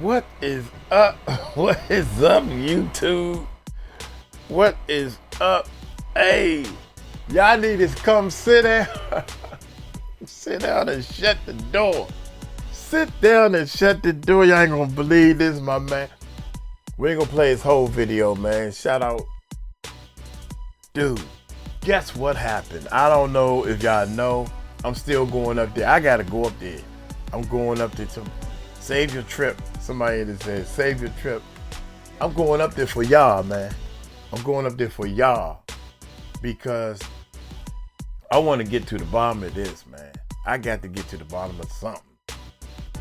What is up? What is up, YouTube? What is up? Hey, y'all need to come sit down. Sit down and shut the door. Sit down and shut the door. Y'all ain't gonna believe this, my man. We ain't gonna play his whole video, man. Shout out. Dude, guess what happened? I don't know if y'all know. I'm still going up there. I gotta go up there. I'm going up there to save your trip. Somebody that said, save your trip. I'm going up there for y'all, man. I'm going up there for y'all because I want to get to the bottom of this, man. I got to get to the bottom of something.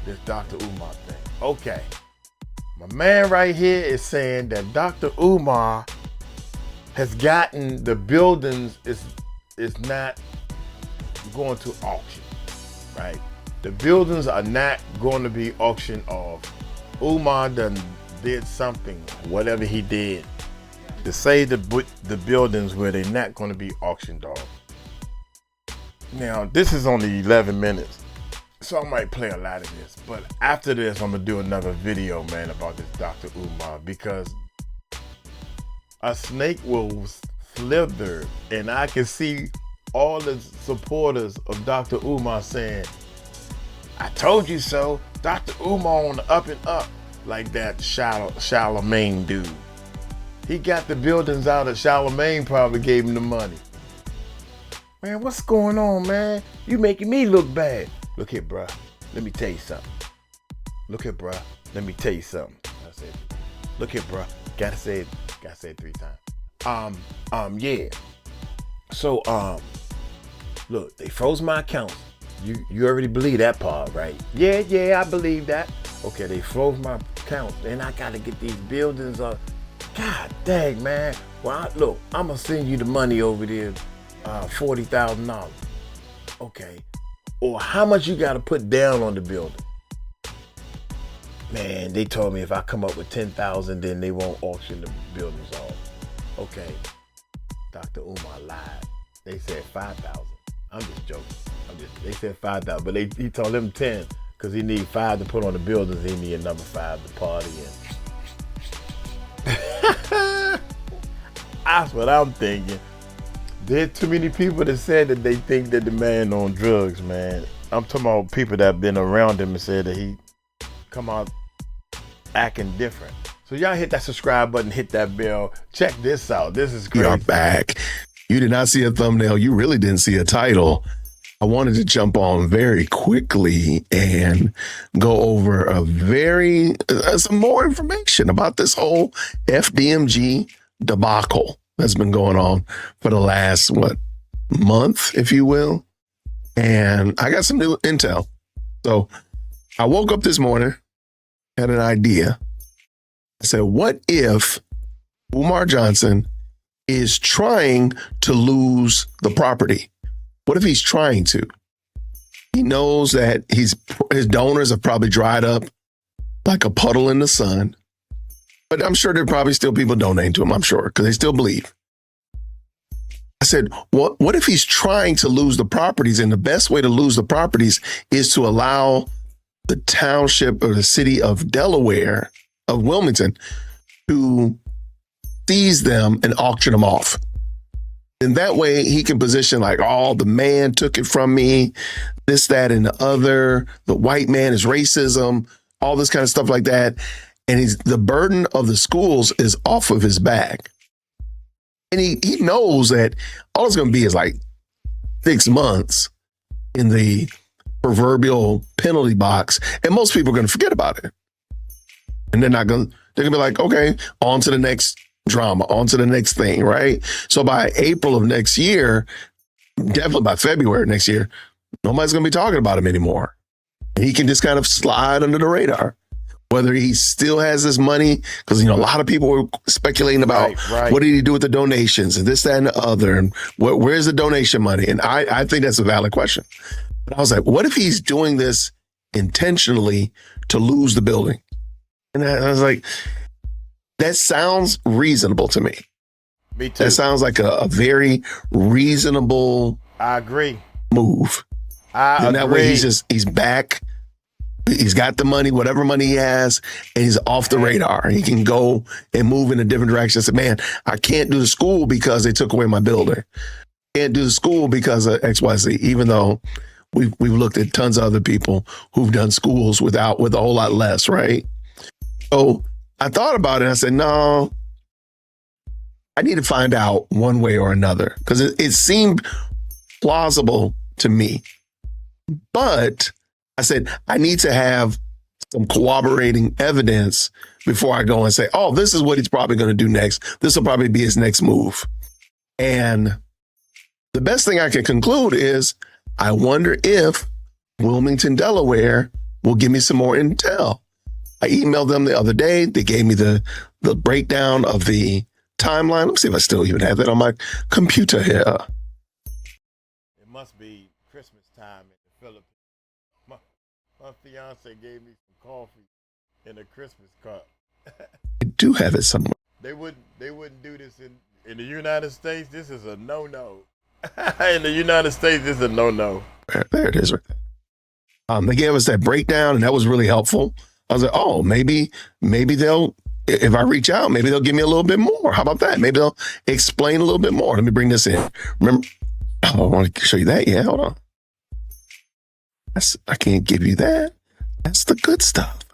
This Dr. Umar thing. Okay. My man right here is saying that Dr. Umar has gotten the buildings is not going to auction, right? The buildings are not going to be auctioned off. Umar done did something, whatever he did, to save the buildings where they're not going to be auctioned off. Now, this is only 11 minutes, so I might play a lot of this. But after this, I'm going to do another video, man, about this Dr. Umar, because a snake will slither, and I can see all the supporters of Dr. Umar saying, I told you so. Dr. Umar on the up and up, like that Charlemagne dude. He got the buildings out of Charlemagne, probably gave him the money. Man, what's going on, man? You making me look bad. Look here, bruh. Let me tell you something. Look here, bruh. Let me tell you something. I said, look here, bruh. Gotta say it 3 times. Yeah. So, look, they froze my accounts. You already believe that part, right? Yeah, I believe that. Okay, they froze my account, and I gotta get these buildings up. God dang, man. Well, look, I'm gonna send you the money over there, $40,000. Okay. Or how much you gotta put down on the building? Man, they told me if I come up with 10,000, then they won't auction the buildings off. Okay. Dr. Umar lied. They said 5,000. I'm just joking. They said 5,000, but he told them 10 because he need 5 to put on the buildings. He need another 5 to party in. That's what I'm thinking. There's too many people that said that they think that the man on drugs, man. I'm talking about people that have been around him and said that he come out acting different. So y'all hit that subscribe button, hit that bell. Check this out. This is crazy. You're back. You did not see a thumbnail. You really didn't see a title. I wanted to jump on very quickly and go over some more information about this whole FDMG debacle that's been going on for the last, month, if you will. And I got some new intel. So I woke up this morning, had an idea. I said, what if Umar Johnson is trying to lose the property? What if he's trying to? He knows that his donors have probably dried up like a puddle in the sun. But I'm sure there are probably still people donating to him, I'm sure, because they still believe. I said, what if he's trying to lose the properties? And the best way to lose the properties is to allow the township or the city of Delaware, of Wilmington, to seize them and auction them off. And that way he can position like, oh, the man took it from me, this, that, and the other. The white man is racism, all this kind of stuff like that. And the burden of the schools is off of his back. And he knows that all it's going to be is like 6 months in the proverbial penalty box. And most people are going to forget about it. And they're going to be like, okay, on to the next drama, on to the next thing, right? So by April of next year, definitely by February next year, nobody's going to be talking about him anymore. And he can just kind of slide under the radar. Whether he still has this money, because, a lot of people were speculating about what did he do with the donations and this, that, and the other, and where's the donation money? And I think that's a valid question. But I was like, what if he's doing this intentionally to lose the building? And I was like, that sounds reasonable to me. Me too. That sounds like a very reasonable I agree. move. I agree. That way he's back He's got the money, whatever money he has, and he's off the radar. He can go and move in a different direction. I said, man, I can't do the school because they took away my builder. Can't do the school because of XYZ, even though we've looked at tons of other people who've done schools with a whole lot less, right? So I thought about it. And I said, no, I need to find out one way or another because it seemed plausible to me. But I said, I need to have some corroborating evidence before I go and say, oh, this is what he's probably going to do next. This will probably be his next move. And the best thing I can conclude is I wonder if Wilmington, Delaware will give me some more intel. I emailed them the other day. They gave me the breakdown of the timeline. Let me see if I still even have that on my computer here. It must be Christmas time in the Philippines. My fiance gave me some coffee in a Christmas cup. I do have it somewhere. They wouldn't do this in the United States. This is a no-no. In the United States, this is a no-no. There it is. They gave us that breakdown, and that was really helpful. I was like, oh, maybe they'll, if I reach out, maybe they'll give me a little bit more. How about that? Maybe they'll explain a little bit more. Let me bring this in. Remember, I want to show you that. Yeah, hold on. I can't give you that. That's the good stuff.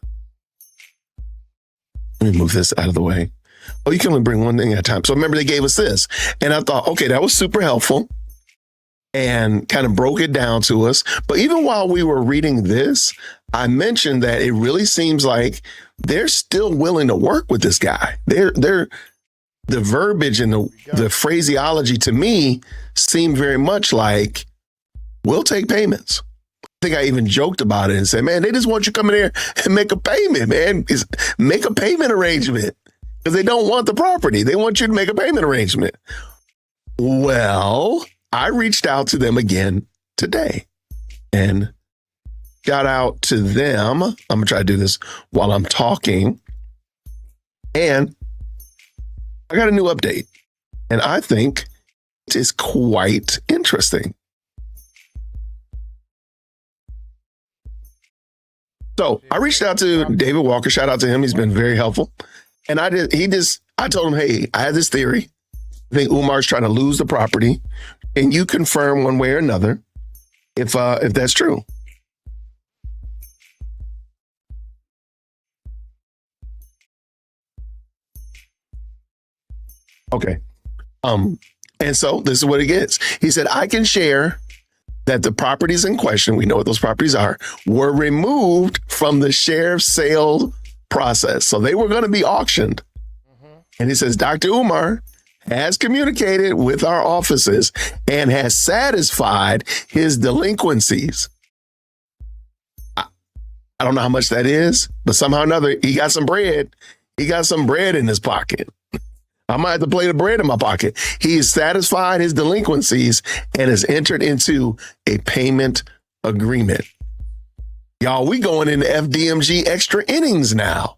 Let me move this out of the way. Oh, you can only bring one thing at a time. So remember, they gave us this. And I thought, okay, that was super helpful and kind of broke it down to us. But even while we were reading this, I mentioned that it really seems like they're still willing to work with this guy. The verbiage and the phraseology to me seem very much like, we'll take payments. I think I even joked about it and said, man, they just want you to come in here and make a payment, man. Make a payment arrangement because they don't want the property. They want you to make a payment arrangement. Well, I reached out to them again today and shout out to them. I'm going to try to do this while I'm talking. And I got a new update. And I think it is quite interesting. So I reached out to David Walker. Shout out to him. He's been very helpful. And I told him, hey, I had this theory. I think Umar's trying to lose the property. And you confirm one way or another if that's true. Okay. And so this is what he gets. He said, I can share that the properties in question, we know what those properties are, were removed from the sheriff's sale process. So they were going to be auctioned. Mm-hmm. And he says, Dr. Umar has communicated with our offices and has satisfied his delinquencies. I don't know how much that is, but somehow or another, he got some bread. He got some bread in his pocket. I might have to play the bread in my pocket. He's satisfied his delinquencies and has entered into a payment agreement. Y'all, we going into FDMG extra innings now.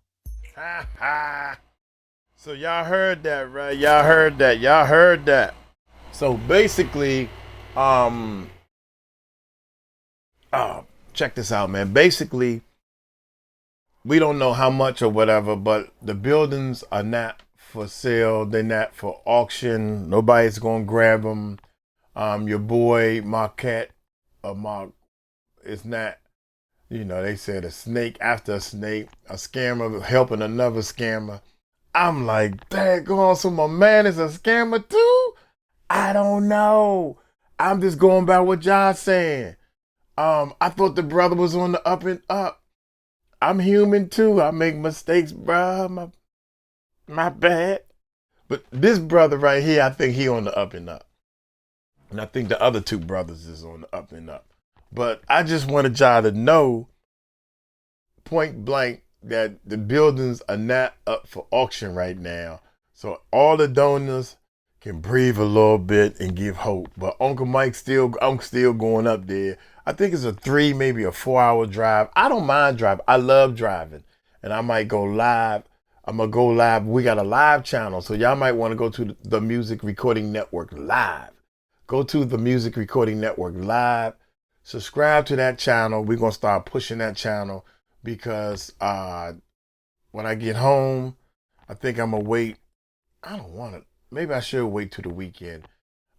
So y'all heard that, right? Y'all heard that. So basically, check this out, man. Basically, we don't know how much or whatever, but the buildings are not for sale. They're not for auction. Nobody's gonna grab them. Your boy Marquette Mark is not, they said a snake after a snake, a scammer helping another scammer. I'm like, daggone, so my man is a scammer too? I don't know. I'm just going by what y'all saying. I thought the brother was on the up and up. I'm human too. I make mistakes, bruh. My bad. But this brother right here, I think he on the up and up. And I think the other two brothers is on the up and up. But I just wanted y'all to know, point blank, that the buildings are not up for auction right now. So all the donors can breathe a little bit and give hope. But Uncle Mike's I'm still going up there. I think it's a 3, maybe a 4-hour drive. I don't mind driving. I love driving. And I might go live. I'm going to go live. We got a live channel. So y'all might want to go to the Music Recording Network live. Go to the Music Recording Network live. Subscribe to that channel. We're going to start pushing that channel. because when I get home, I think I'm gonna wait. I don't want to. Maybe I should wait till the weekend.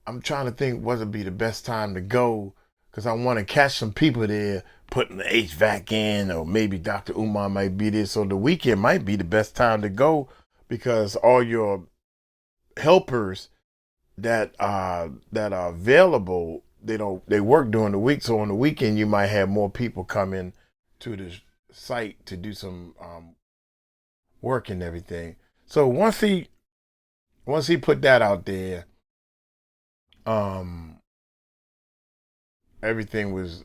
I'm trying to think what would be the best time to go because I want to catch some people there putting the HVAC in, or maybe Dr. Umar might be there. So the weekend might be the best time to go because all your helpers that are available, they work during the week. So on the weekend you might have more people come in to the site to do some work and everything. So once he put that out there, everything was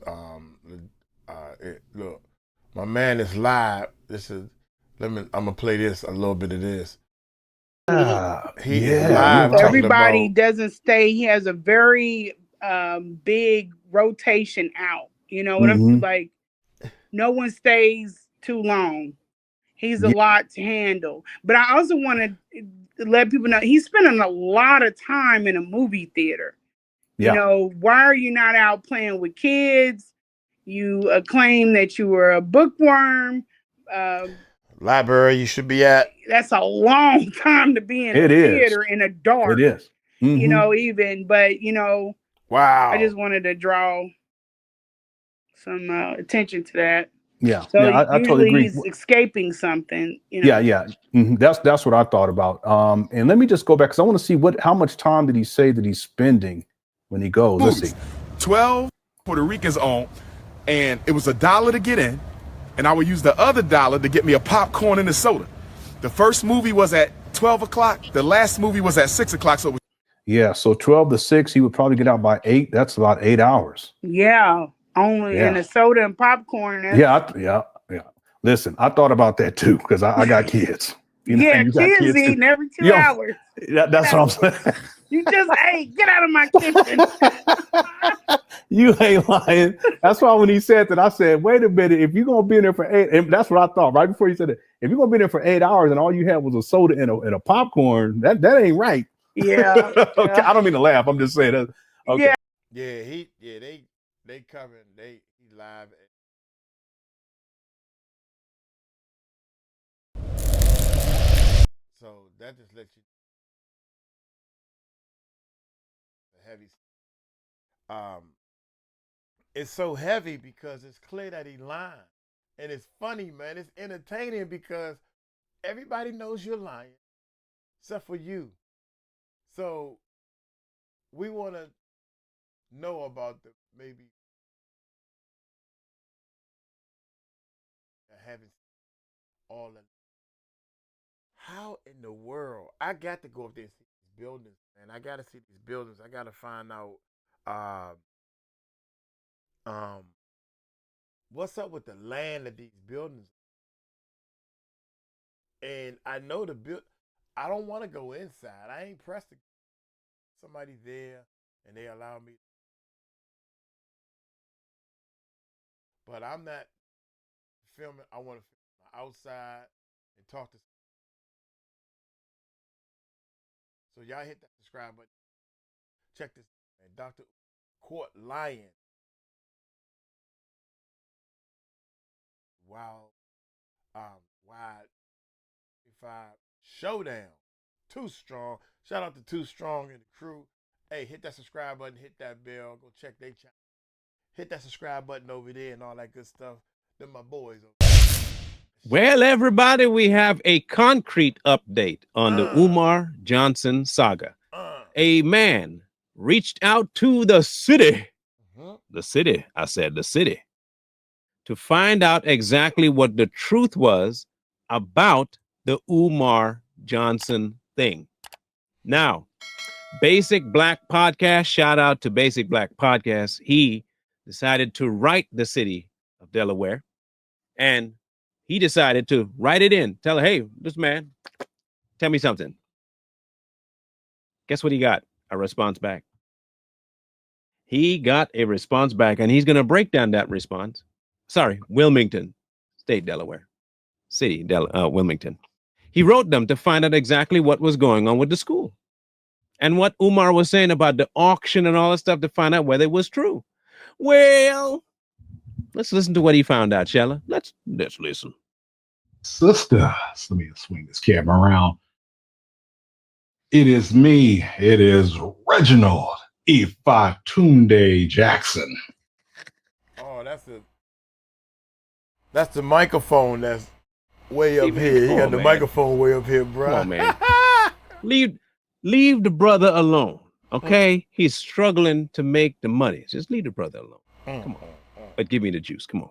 look, my man is live. I'm gonna play this, a little bit of this. He is live. Everybody doesn't stay. He has a very big rotation out. You know what I'm like? No one stays too long. He's a lot to handle. But I also want to let people know he's spending a lot of time in a movie theater. You know, why are you not out playing with kids? You claim that you were a bookworm. Library you should be at. That's a long time to be in a theater in the dark. It is. You know, but you know, wow. I just wanted to draw some attention to that. Yeah. So I totally agree. He's escaping something. You know? Yeah. That's what I thought about. And let me just go back because I want to see how much time did he say that he's spending when he goes. Let's see. 12 Puerto Ricans on, and it was $1 to get in, and I would use the other $1 to get me a popcorn and a soda. The first movie was at 12 o'clock. The last movie was at 6 o'clock. So so 12 to 6, he would probably get out by 8. That's about 8 hours. Yeah. Only in a soda and popcorn. Yeah. Listen, I thought about that too because I got kids. You know, kids eating every 2 hours. That's what I'm saying. You just ate. Get out of my kitchen. You ain't lying. That's why when he said that, I said, wait a minute. If you're going to be in there for 8, and that's what I thought right before you said it. If you're going to be in there for 8 hours and all you had was a soda and a popcorn, that ain't right. Yeah. Okay, I don't mean to laugh. I'm just saying that. Okay. Yeah. They coming. He live. So that just lets you heavy. It's so heavy because it's clear that he lying, and it's funny, man. It's entertaining because everybody knows you're lying, except for you. So we want to know about the maybe having all of. How in the world? I got to go up there and see these buildings, man. I got to see these buildings. I got to find out what's up with the land of these buildings. And I know I don't want to go inside. I ain't pressed to somebody there and they allow me. But I'm not filming. I want to film outside and talk to. So y'all hit that subscribe button. Check this, man. Dr. Court Lion. Wow. Wide 5 showdown. Too Strong. Shout out to Too Strong and the crew. Hey, hit that subscribe button, hit that bell, go check their channel. Hit that subscribe button over there and all that good stuff. They're my boys over there. Well, everybody, we have a concrete update on the Umar Johnson saga. A man reached out to the city. The city, I said the city. To find out exactly what the truth was about the Umar Johnson thing. Now, Basic Black Podcast, shout out to Basic Black Podcast. He decided to write the city of Delaware, and he decided to write it in. Tell her, hey, this man, tell me something. Guess what he got? A response back. He got a response back, and he's going to break down that response. Sorry, Wilmington, State, Delaware. City, Wilmington. He wrote them to find out exactly what was going on with the school. And what Umar was saying about the auction and all that stuff to find out whether it was true. Well, Let's listen to what he found out, shall we? Let's listen. Sister, let me swing this camera around. It is me. It is Reginald Ifatunde Jackson. Oh, that's the microphone that's way up here. He got the microphone way up here, bro. Come on, man. leave the brother alone. Okay? He's struggling to make the money. Just leave the brother alone. Come on. But give me the juice. Come on.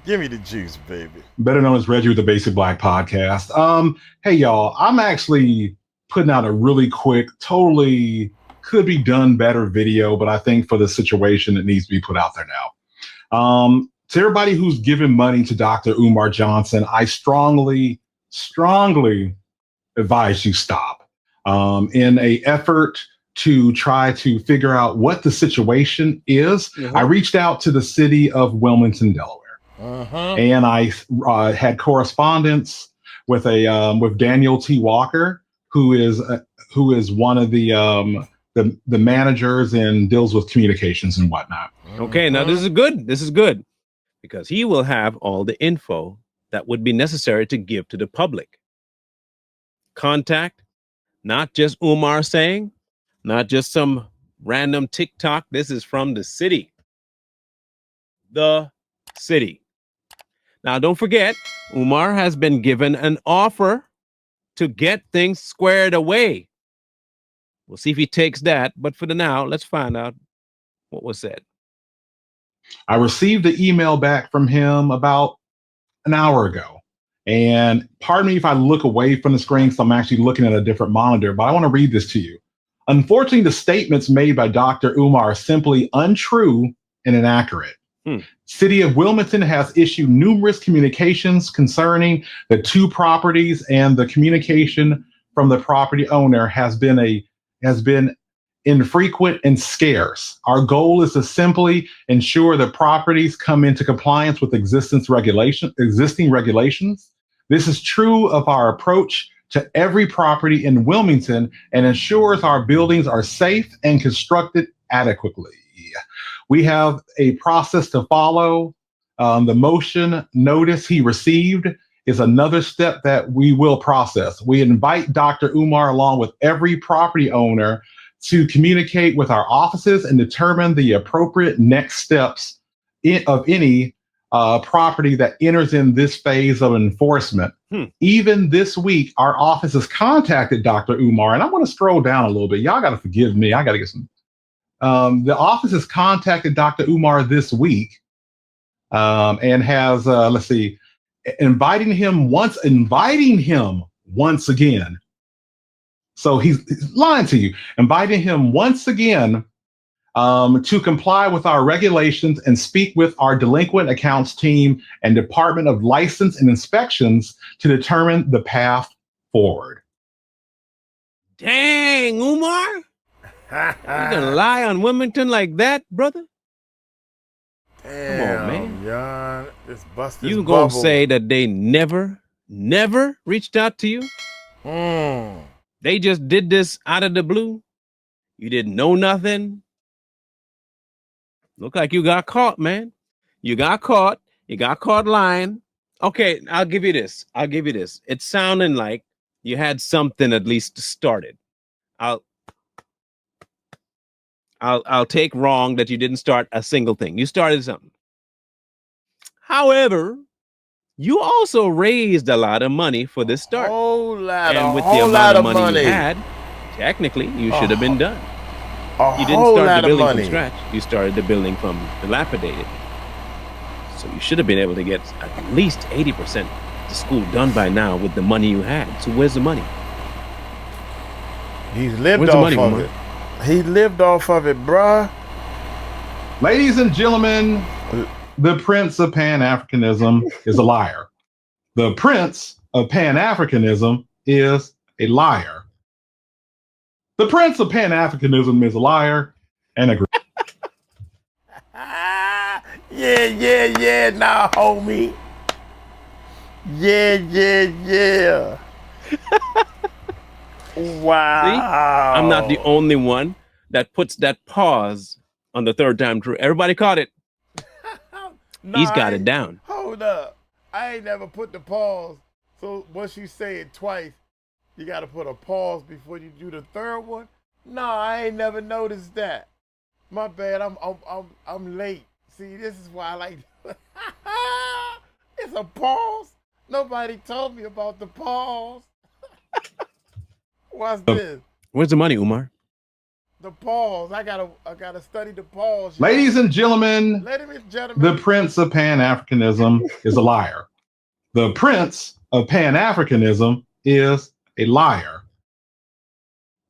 Give me the juice, baby. Better known as Reggie with the Basic Black Podcast. Hey y'all, I'm actually putting out a really quick, totally could be done better video, but I think for the situation it needs to be put out there now. To everybody who's giving money to Dr. Umar Johnson, I strongly advise you stop. In a effort to try to figure out what the situation is, I reached out to the city of Wilmington, Delaware. And I had correspondence with with Daniel T. Walker, who is one of the managers and deals with communications and whatnot. Okay, now this is good. This is good because he will have all the info that would be necessary to give to the public. Contact, not just Umar saying, not just some random TikTok. This is from the city. The city. Now, don't forget, Umar has been given an offer to get things squared away. We'll see if he takes that. But for the now, let's find out what was said. I received the email back from him about an hour ago. And pardon me if I look away from the screen, so I'm actually looking at a different monitor, but I want to read this to you. Unfortunately, the statements made by Dr. Umar are simply untrue and inaccurate. City of Wilmington has issued numerous communications concerning the two properties, and the communication from the property owner has been infrequent and scarce. Our goal is to simply ensure that properties come into compliance with existing regulations. This is true of our approach to every property in Wilmington and ensures our buildings are safe and constructed adequately. We have a process to follow. The motion notice he received is another step that we will process. We invite Dr. Umar along with every property owner to communicate with our offices and determine the appropriate next steps of any property that enters in this phase of enforcement. Even this week, our office has contacted Dr. Umar, and I'm going to scroll down a little bit. Y'all got to forgive me. I got to get some. The office has contacted Dr. Umar this week and has, inviting him once again. So he's lying to you, inviting him once again to comply with our regulations and speak with our delinquent accounts team and Department of License and Inspections to determine the path forward. Dang, Umar. You gonna lie on Wilmington like that, brother? Damn, come on, man. John, it's busted. You gonna say that they never reached out to you? They just did this out of the blue? You didn't know nothing? Look like you got caught, man. You got caught. You got caught lying. Okay, I'll give you this. It's sounding like you had something at least started. I'll take wrong that you didn't start a single thing. You started something. However, you also raised a lot of money for this start. And with the amount of money you had, technically, you should have been done. You didn't start the building from scratch. You started the building from dilapidated. So you should have been able to get at least 80% of the school done by now with the money you had. So where's the money? He's lived off of it. He lived off of it, bruh. Ladies and gentlemen, the Prince of Pan-Africanism is a liar. The Prince of Pan-Africanism is a liar. The Prince of Pan-Africanism is a liar and a Yeah, nah, homie. Yeah. Wow. See? I'm not the only one that puts that pause on the third time through. Everybody caught it. Nah, He's got it down. Hold up. I ain't never put the pause. So once you say it twice, you got to put a pause before you do the third one. Nah, I ain't never noticed that. My bad. I'm late. See, this is why I like. It's a pause. Nobody told me about the pause. What's this? Where's the money, Umar? The pause. I gotta study the pause. Ladies and gentlemen, the Prince of Pan-Africanism is a liar. The Prince of Pan-Africanism is a liar.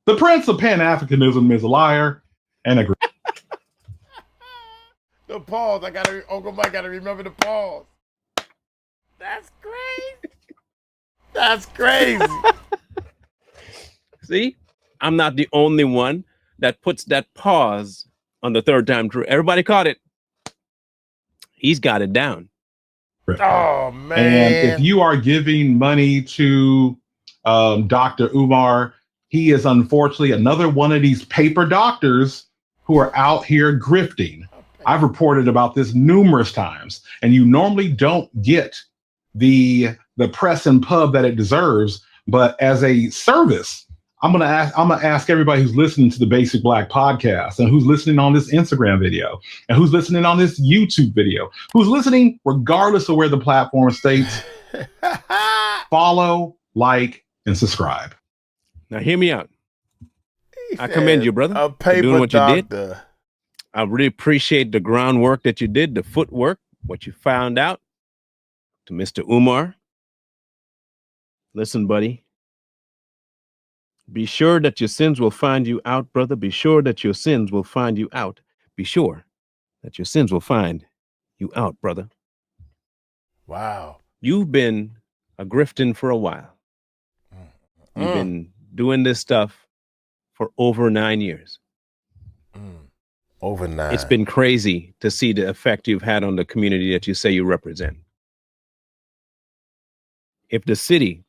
The Prince of Pan-Africanism is a liar and a The pause. Uncle Mike gotta remember the pause. That's crazy. That's crazy. See, I'm not the only one that puts that pause on the third time through. Everybody caught it. He's got it down. Oh, man. And if you are giving money to Dr. Umar, he is unfortunately another one of these paper doctors who are out here grifting. I've reported about this numerous times, and you normally don't get the press and pub that it deserves. But as a service, I'm gonna ask everybody who's listening to the Basic Black podcast, and who's listening on this Instagram video, and who's listening on this YouTube video, who's listening regardless of where the platform states, follow, like, and subscribe. Now hear me out. I commend you, brother, A for paper doing what doctor. you did. I really appreciate the groundwork that you did, the footwork, what you found out. To Mr. Umar, listen, buddy. Be sure that your sins will find you out, brother. Be sure that your sins will find you out. Be sure that your sins will find you out, brother. Wow. You've been a grifting for a while. You've been doing this stuff for over 9 years. Over 9. It's been crazy to see the effect you've had on the community that you say you represent. If the city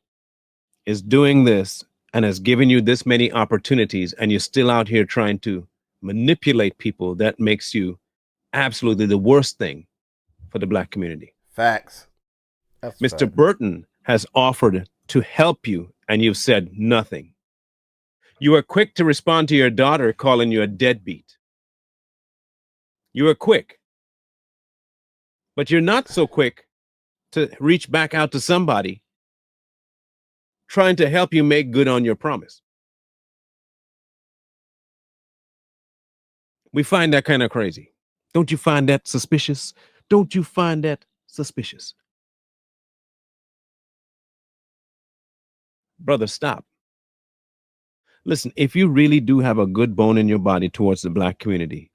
is doing this and has given you this many opportunities, and you're still out here trying to manipulate people, that makes you absolutely the worst thing for the Black community. Facts. That's Mr. Fact. Burton has offered to help you, and you've said nothing. You are quick to respond to your daughter calling you a deadbeat. You are quick. But you're not so quick to reach back out to somebody trying to help you make good on your promise. We find that kind of crazy. Don't you find that suspicious? Don't you find that suspicious? Brother, stop. Listen, if you really do have a good bone in your body towards the Black community,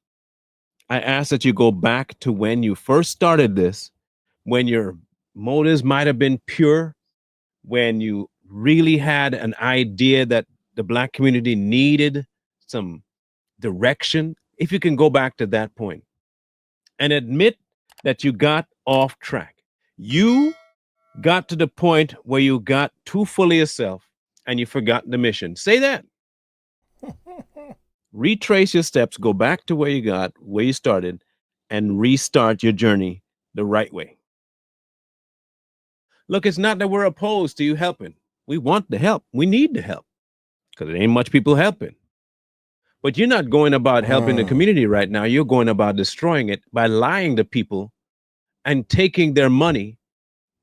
I ask that you go back to when you first started this, when your motives might have been pure, when you really had an idea that the Black community needed some direction. If you can go back to that point and admit that you got off track, you got to the point where you got too full of yourself and you forgot the mission. Say that. Retrace your steps, go back to where you started, and restart your journey the right way. Look, it's not that we're opposed to you helping. We want the help. We need the help because there ain't much people helping. But you're not going about helping the community right now. You're going about destroying it by lying to people and taking their money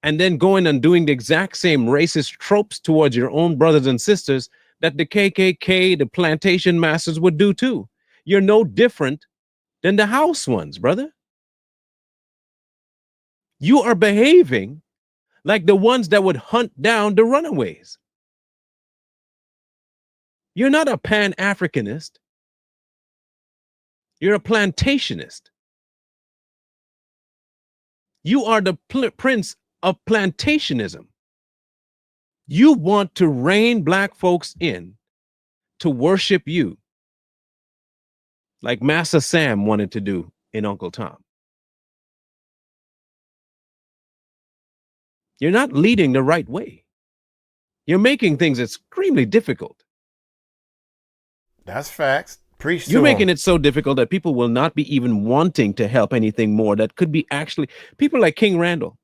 and then going and doing the exact same racist tropes towards your own brothers and sisters that the KKK, the plantation masters would do too. You're no different than the house ones, brother. You are behaving like the ones that would hunt down the runaways. You're not a Pan-Africanist. You're a plantationist. You are the prince of plantationism. You want to rein Black folks in to worship you like Massa Sam wanted to do in Uncle Tom. You're not leading the right way. You're making things extremely difficult. That's facts. Preach You're to making 'em. it so difficult that people will not be even wanting to help anything more. That could be actually people like King Randall,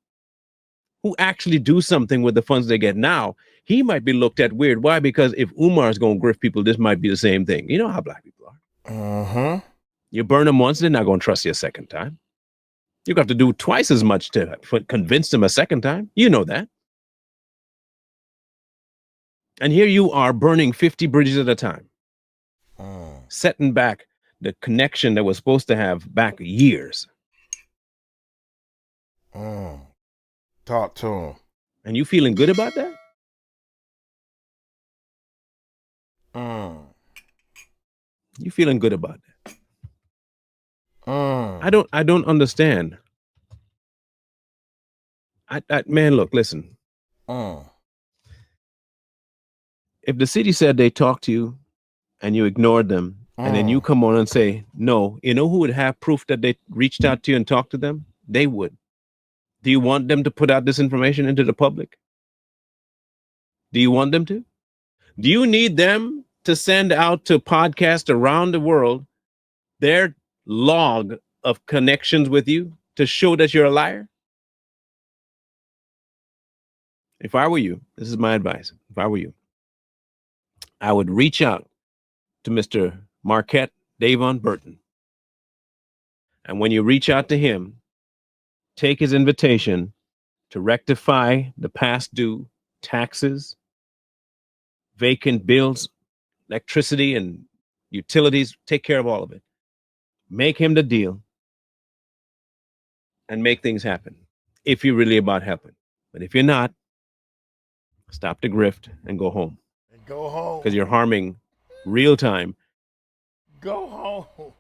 who actually do something with the funds they get now. He might be looked at weird. Why? Because if Umar is going to grift people, this might be the same thing. You know how black people are. You burn them once, they're not going to trust you a second time. You have to do twice as much to convince them a second time. You know that. And here you are burning 50 bridges at a time, setting back the connection that was supposed to have back years. Talk to him. And you feeling good about that? You feeling good about that? I don't understand. Man, look, listen. If the city said they talked to you and you ignored them, and then you come on and say, no, you know who would have proof that they reached out to you and talked to them? They would. Do you want them to put out this information into the public? Do you want them to? Do you need them to send out to podcasts around the world their log of connections with you to show that you're a liar? If I were you, this is my advice. If I were you, I would reach out to Mr. Marquette Davon Burton. And when you reach out to him, take his invitation to rectify the past due taxes, vacant bills, electricity and utilities, take care of all of it. Make him the deal and make things happen if you're really about helping. But if you're not, stop the grift and go home. And go home. Because you're harming real time. Go home.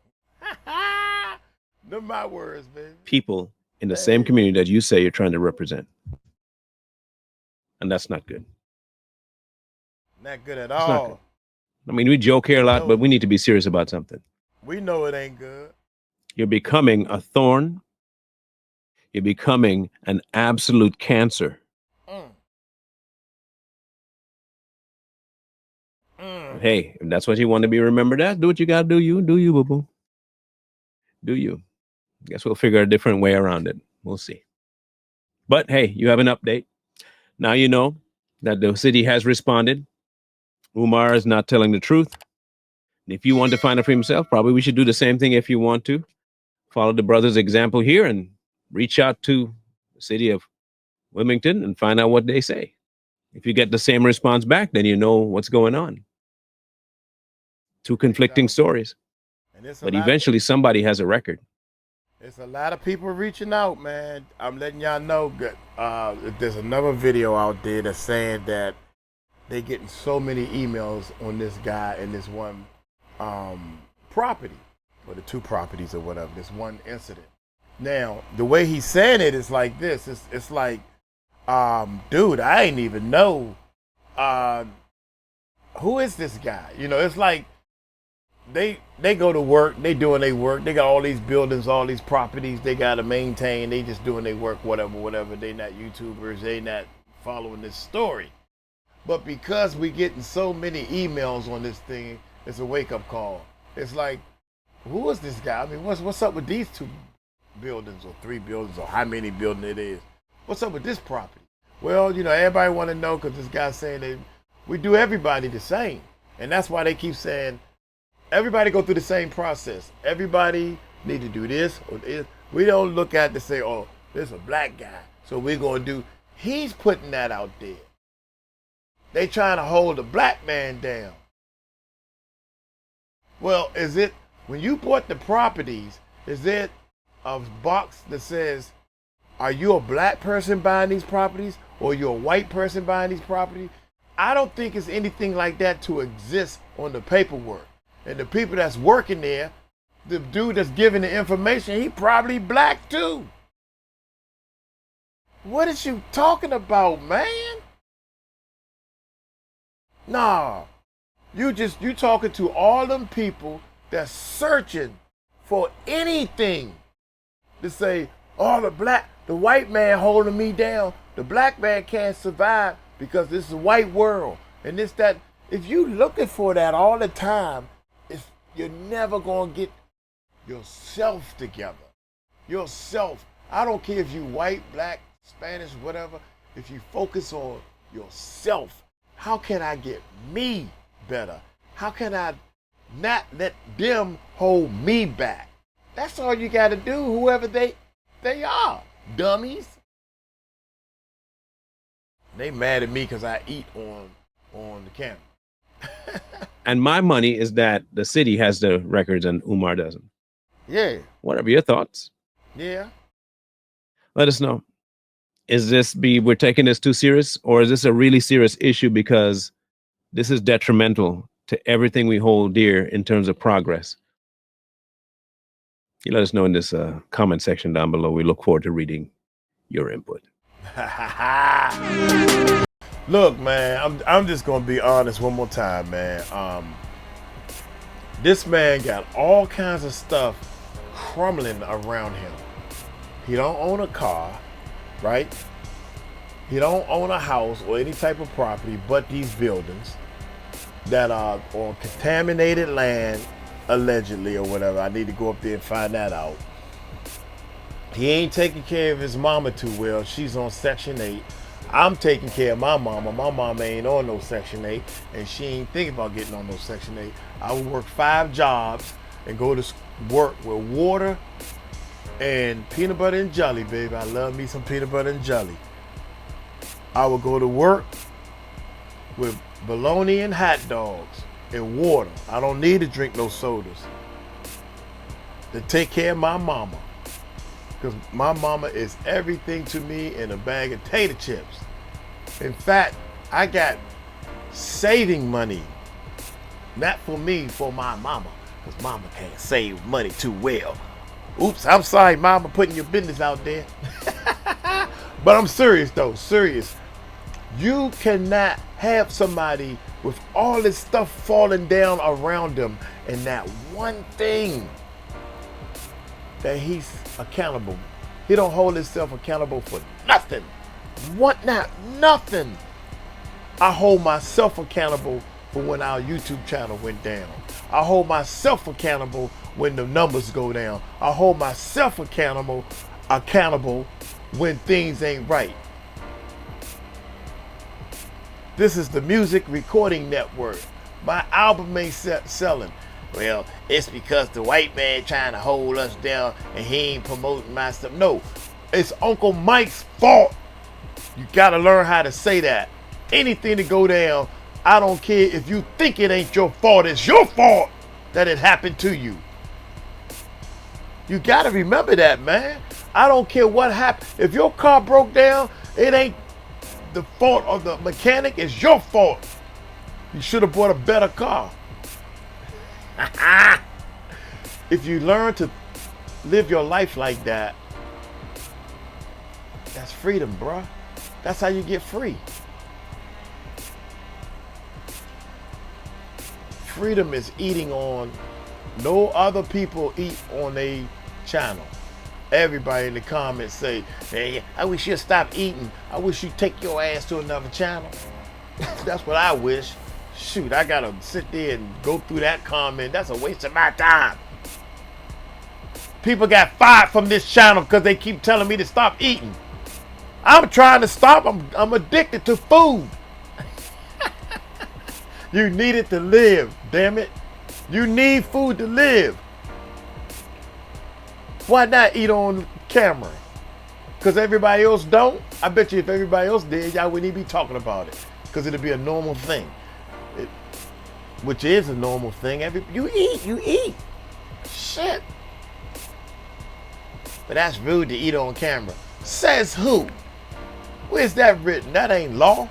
They're my words, baby. People in the same community that you say you're trying to represent. And that's not good. Not good at It's not all. good. I mean, we joke here a lot, but we need to be serious about something. We know it ain't good. You're becoming a thorn. You're becoming an absolute cancer. Hey, if that's what you want to be remembered as, do what you got to do. You do you, boo-boo. Do you. Guess we'll figure a different way around it. We'll see. But hey, you have an update. Now you know that the city has responded. Umar is not telling the truth. And if you want to find out for himself, probably we should do the same thing if you want to. Follow the brother's example here and reach out to the city of Wilmington and find out what they say. If you get the same response back, then you know what's going on. Two conflicting stories. But eventually somebody has a record. It's a lot of people reaching out, man. I'm letting y'all know. There's another video out there that's saying that they getting so many emails on this guy and this one property, or the two properties or whatever, this one incident. Now, the way he's saying it is like this. It's like, dude, I ain't even know. Who is this guy? You know, it's like, they go to work, they doing their work, they got all these buildings, all these properties they got to maintain, they just doing their work, whatever. They not YouTubers, they not following this story. But because we getting so many emails on this thing, it's a wake-up call. It's like, who is this guy? I mean, what's up with these two buildings or three buildings or how many buildings it is? What's up with this property? Well, you know, everybody want to know because this guy's saying that we do everybody the same. And that's why they keep saying, everybody go through the same process. Everybody need to do this or this. We don't look at it to say, oh, this is a black guy, so we're going to do. He's putting that out there. They trying to hold the black man down. Well, is it, when you bought the properties, is it a box that says, are you a black person buying these properties or you a white person buying these properties? I don't think it's anything like that to exist on the paperwork. And the people that's working there, the dude that's giving the information, he probably black too. What is you talking about, man? Nah, you talking to all them people that's searching for anything to say, oh, the white man holding me down. The black man can't survive because this is a white world. And this, that, if you looking for that all the time, You're never gonna get yourself together. Yourself. I don't care if you white, black, Spanish, whatever. If you focus on yourself, how can I get me better? How can I not let them hold me back? That's all you gotta do, whoever they are. Dummies. They mad at me because I eat on the camera. And my money is that the city has the records and Umar doesn't. Yeah. Whatever your thoughts. Yeah. Let us know. We're taking this too serious, or is this a really serious issue because this is detrimental to everything we hold dear in terms of progress? You let us know in this comment section down below. We look forward to reading your input. Look, man, I'm just gonna be honest one more time, man. This man got all kinds of stuff crumbling around him. He don't own a car, right? He don't own a house or any type of property but these buildings that are on contaminated land, allegedly, or whatever. I need to go up there and find that out. He ain't taking care of his mama too well. She's on Section 8. I'm taking care of my mama. My mama ain't on no Section 8, and she ain't thinking about getting on no Section 8. I would work 5 jobs and go to work with water and peanut butter and jelly, baby. I love me some peanut butter and jelly. I would go to work with bologna and hot dogs and water. I don't need to drink no sodas to take care of my mama. Because my mama is everything to me in a bag of tater chips. In fact, I got saving money. Not for me, for my mama. Because mama can't save money too well. Oops, I'm sorry, mama, putting your business out there. But I'm serious, though. Serious. You cannot have somebody with all this stuff falling down around them and that one thing that he's accountable. He don't hold himself accountable for nothing. Nothing. I hold myself accountable for when our YouTube channel went down. I hold myself accountable when the numbers go down. I hold myself accountable when things ain't right. This is the Music Recording Network. My album ain't selling. Well, it's because the white man trying to hold us down and he ain't promoting my stuff. No, it's Uncle Mike's fault. You gotta learn how to say that. Anything to go down, I don't care if you think it ain't your fault. It's your fault that it happened to you. You gotta remember that, man. I don't care what happened. If your car broke down, it ain't the fault of the mechanic. It's your fault. You should have bought a better car. If you learn to live your life like that, that's freedom, bruh. That's how you get free. Freedom is eating on no other people eat on a channel. Everybody in the comments say, hey, I wish you'd stop eating. I wish you'd take your ass to another channel. That's what I wish. Shoot, I gotta sit there and go through that comment. That's a waste of my time. People got fired from this channel because they keep telling me to stop eating. I'm trying to stop. I'm addicted to food. You need it to live, damn it. You need food to live. Why not eat on camera? Because everybody else don't? I bet you if everybody else did, y'all wouldn't even be talking about it. Because it'd be a normal thing. Which is a normal thing. You eat. Shit. But that's rude to eat on camera. Says who? Where's that written? That ain't law.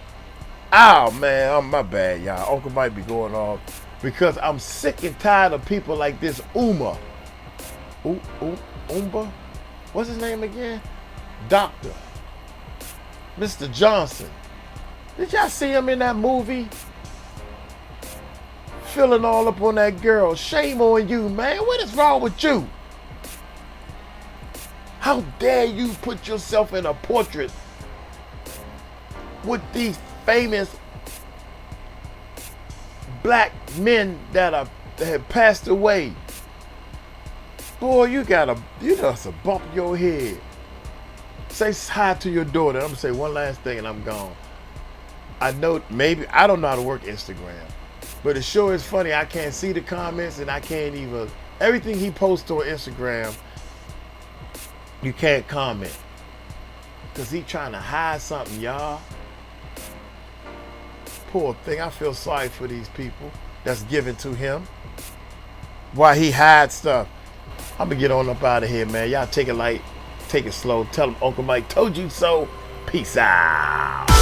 Oh man, my bad, y'all. Uncle might be going off because I'm sick and tired of people like this Umar. Umar? What's his name again? Doctor. Mr. Johnson. Did y'all see him in that movie? Filling all up on that girl. Shame on you, man. What is wrong with you? How dare you put yourself in a portrait with these famous black men that are that had passed away. Boy, you just a bump your head. Say hi to your daughter. I'm gonna say one last thing and I'm gone. I know I don't know how to work Instagram, but it sure is funny. I can't see the comments and I can't even, everything he posts on Instagram, you can't comment. Cause he trying to hide something, y'all. Poor thing. I feel sorry for these people that's given to him. Why he hides stuff. I'm gonna get on up out of here, man. Y'all take it light, take it slow. Tell him Uncle Mike told you so. Peace out.